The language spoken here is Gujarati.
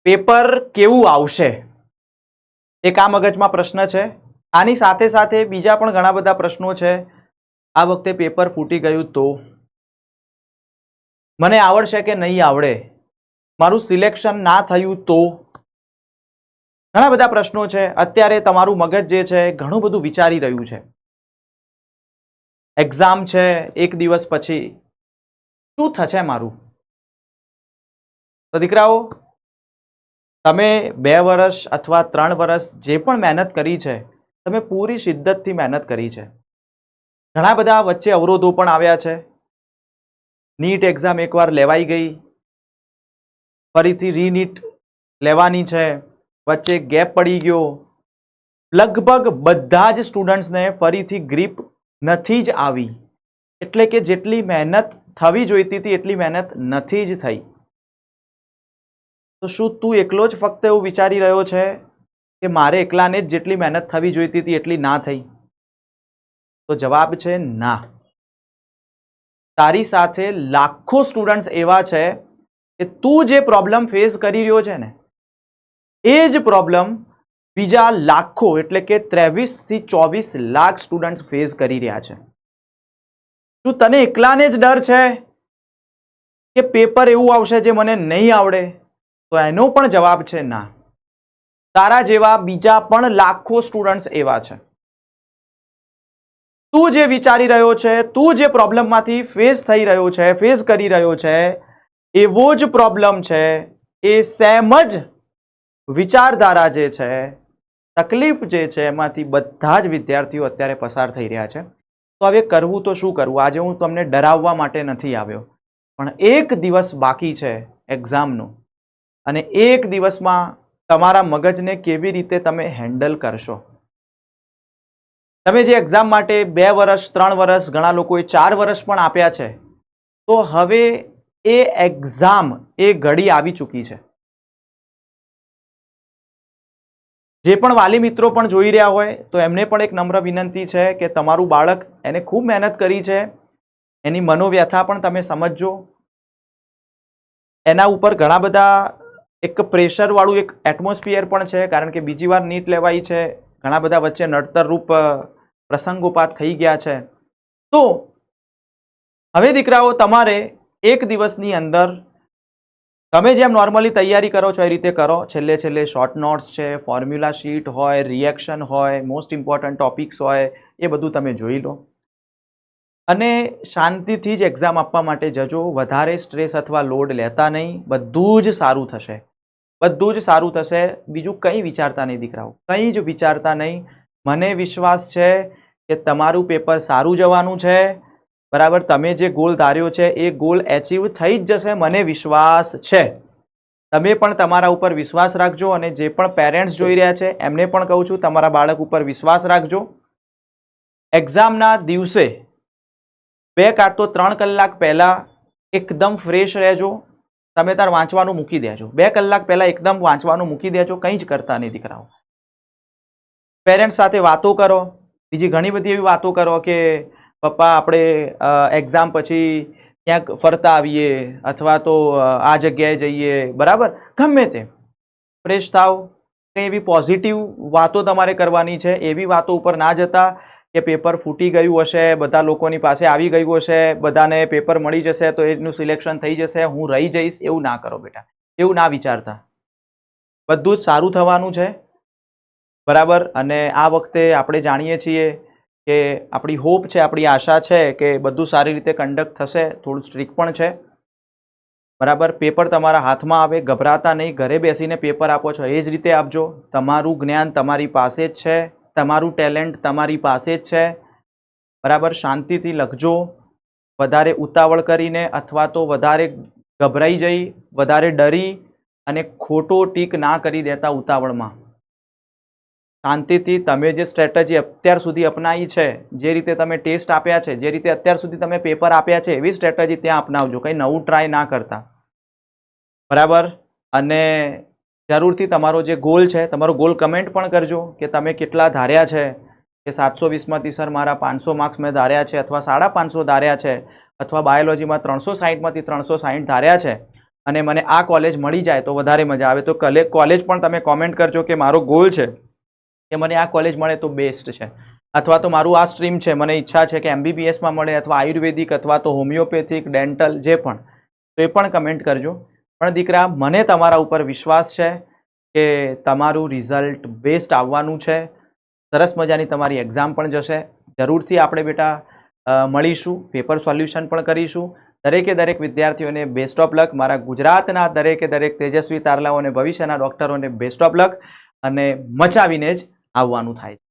પેપર કેવું આવશે? એક આ મગજમાં પ્રશ્ન છે. આની સાથે સાથે બીજા પણ ઘણા બધા પ્રશ્નો છે. આ વખતે પેપર ફૂટી ગયું તો મને આવડશે કે નહીં આવડે? મારું સિલેક્શન ના થયું તો? ઘણા બધા પ્રશ્નો છે. અત્યારે તમારું મગજ જે છે ઘણું બધું વિચારી રહ્યું છે. એક્ઝામ છે એક દિવસ પછી, શું થશે મારું? તો દીકરાઓ, તમે 2 વર્ષ અથવા 3 વર્ષ જે પણ મહેનત કરી છે, તમે પૂરી શિદ્દતથી મહેનત કરી છે. ઘણા બધા વચ્ચે અવરોધો પણ આવ્યા છે. નીટ એક્ઝામ એકવાર લેવાઈ ગઈ, ફરીથી રીનીટ લેવાની છે, વચ્ચે ગેપ પડી ગયો. લગભગ બધા જ સ્ટુડન્ટ્સને ફરીથી ગ્રીપ નથી જ આવી. એટલે કે જેટલી મહેનત થવી જોઈતી હતી એટલી મહેનત નથી જ થઈ. તો શું તું એકલો જ ફક્ત એવું વિચારી રહ્યો છે કે મારે એકલાને જ જેટલી મહેનત થવી જોઈતી હતી એટલી ના થઈ? તો જવાબ છે ના. તારી સાથે લાખો સ્ટુડન્ટ્સ એવા છે કે તું જે પ્રોબ્લેમ ફેસ કરી રહ્યો છે ને, એ જ પ્રોબ્લેમ બીજા લાખો એટલે કે 23 થી 24 લાખ સ્ટુડન્ટ્સ ફેસ કરી રહ્યા છે. શું તને એકલાને જ ડર છે કે પેપર એવું આવશે જે મને નહીં આવડે? તો એનો પણ જવાબ છે ના. તારા જેવા બીજા પણ લાખો સ્ટુડન્ટ્સ એવા છે. તું જે વિચારી રહ્યો છે, તું જે પ્રોબ્લેમમાંથી ફેસ થઈ રહ્યો છે, ફેસ કરી રહ્યો છે, એવો જ પ્રોબ્લેમ છે, એ સેમ જ વિચારધારા જે છે, તકલીફ જે છે, એમાંથી બધા જ વિદ્યાર્થીઓ અત્યારે પસાર થઈ રહ્યા છે. તો હવે કરવું તો શું કરવું? આજે હું તમને ડરાવવા માટે નથી આવ્યો, પણ એક દિવસ બાકી છે એક્ઝામનો, અને એક દિવસમાં તમારા મગજને કેવી રીતે તમે હેન્ડલ કરશો. તમે જે એક્ઝામ માટે 2 વર્ષ, 3 વર્ષ, ઘણા લોકોએ 4 વર્ષ પણ આપ્યા છે, તો હવે એ એક્ઝામ, એ ઘડી આવી ચૂકી છે. જે પણ વાલી મિત્રો પણ જોઈ રહ્યા હોય તો એમને પણ એક નમ્ર વિનંતી છે કે તમારું બાળક, એને ખૂબ મહેનત કરી છે, એની મનોવ્યથા પણ તમે સમજજો. એના ઉપર ઘણા બધા એક પ્રેશરવાળું એક એટમોસ્ફિયર પણ છે, કારણ કે બીજી વાર નીટ લેવાઈ છે. ઘણા બધા વચ્ચે નડતરરૂપ પ્રસંગોપાત થઈ ગયા છે. તો હવે દીકરાઓ, તમારે એક દિવસની અંદર તમે જેમ નોર્મલી તૈયારી કરો છો એ રીતે કરો. છેલ્લે શોર્ટ નોટ્સ છે, ફોર્મ્યુલા શીટ હોય, રિએક્શન હોય, મોસ્ટ ઇમ્પોર્ટન્ટ ટોપિક્સ હોય, એ બધું તમે જોઈ લો અને શાંતિથી જ એક્ઝામ આપવા માટે જજો. વધારે સ્ટ્રેસ અથવા લોડ લેતા નહીં. બધું જ સારું થશે, બધું જ સારું થશે. બીજું કંઈ વિચારતા નહીં દીકરાઓ, કંઈ જ વિચારતા નહીં. મને વિશ્વાસ છે કે તમારું પેપર સારું જવાનું છે. બરાબર, તમે જે ગોલ ધાર્યો છે એ ગોલ એચીવ થઈ જ જશે, મને વિશ્વાસ છે. તમે પણ તમારા ઉપર વિશ્વાસ રાખજો, અને જે પણ પેરેન્ટ્સ જોઈ રહ્યા છે એમને પણ કહું છું, તમારા બાળક ઉપર વિશ્વાસ રાખજો. એક્ઝામના દિવસે 2 કાં તો 3 કલાક પહેલા એકદમ ફ્રેશ રહેજો. તમે તાર વાંચવાનું મૂકી દેજો. 2 કલાક પહેલા એકદમ વાંચવાનું મૂકી દેજો. કંઈ જ કરતા નહીં દીકરાઓ. પેરેન્ટ્સ સાથે વાતો કરો, બીજી ઘણી બધી એવી વાતો કરો કે પપ્પા, આપણે એક્ઝામ પછી ક્યાંક ફરતા આવીએ, અથવા તો આ જગ્યાએ જઈએ. બરાબર, ગમે તે. ફ્રેશ થાવ. કંઈ એવી પોઝિટિવ વાતો તમારે કરવાની છે. એવી વાતો ઉપર ના જતા કે પેપર ફૂટી ગયું હશે, બધા લોકોની પાસે આવી ગયું હશે, બધાને પેપર મળી જશે તો એનું સિલેક્શન થઈ જશે, હું રહી જઈશ. એવું ના કરો બેટા, એવું ના વિચારતા. બધું જ સારું થવાનું છે. બરાબર, અને આ વખતે આપણે જાણીએ છીએ કે આપણી હોપ છે, આપણી આશા છે કે બધું સારી રીતે કન્ડક્ટ થશે. થોડું સ્ટ્રિક્ટ પણ છે. બરાબર, પેપર તમારા હાથમાં આવે, ગભરાતા નહીં. ઘરે બેસીને પેપર આપો છો એ જ રીતે આપજો. તમારું જ્ઞાન તમારી પાસે જ છે, તમારું ટેલેન્ટ તમારી પાસે જ છે. બરાબર, શાંતિથી લખજો. વધારે ઉતાવળ કરીને અથવા તો વધારે ગભરાઈ જઈ, વધારે ડરી અને ખોટો ટીક ના કરી દેતા ઉતાવળમાં. શાંતિથી તમે જે સ્ટ્રેટેજી અત્યાર સુધી અપનાવી છે, જે રીતે તમે ટેસ્ટ આપ્યા છે, જે રીતે અત્યાર સુધી તમે પેપર આપ્યા છે, એવી સ્ટ્રેટેજી ત્યાં અપનાવજો. કંઈ નવું ટ્રાય ના કરતા. બરાબર, અને જરૂરથી તમારો જે ગોલ છે, તમારો ગોલ કમેન્ટ પણ કરજો કે તમે કેટલા ધાર્યા છે. કે 720માંથી સર મારા 500 માર્ક્સ મેં ધાર્યા છે, અથવા 550 ધાર્યા છે, અથવા બાયોલોજીમાં 360માંથી 360 ધાર્યા છે. અને મને આ કોલેજ મળી જાય તો વધારે મજા આવે. તો કોલેજ પણ તમે કોમેન્ટ કરજો કે મારો ગોલ છે કે મને આ કોલેજ મળે તો બેસ્ટ છે, અથવા તો મારું આ સ્ટ્રીમ છે, મને ઈચ્છા છે કે MBBSમાં મળે, અથવા આયુર્વેદિક, અથવા તો હોમિયોપેથિક, ડેન્ટલ, જે પણ, તો એ પણ કમેન્ટ કરજો. પણ દીકરા, મને તમારા ઉપર વિશ્વાસ છે કે તમારું રિઝલ્ટ બેસ્ટ આવવાનું છે. સરસ મજાની તમારી એક્ઝામ પણ જશે. જરૂરથી આપણે બેટા મળીશું, પેપર સોલ્યુશન પણ કરીશું. દરેકે દરેક વિદ્યાર્થીઓને બેસ્ટ ઓફ લક. મારા ગુજરાતના દરેકે દરેક તેજસ્વી તારલાઓ અને ભવિષ્યના ડૉક્ટરોને બેસ્ટ ઓફ લક, અને મચાવીને જ આવવાનું થાય છે.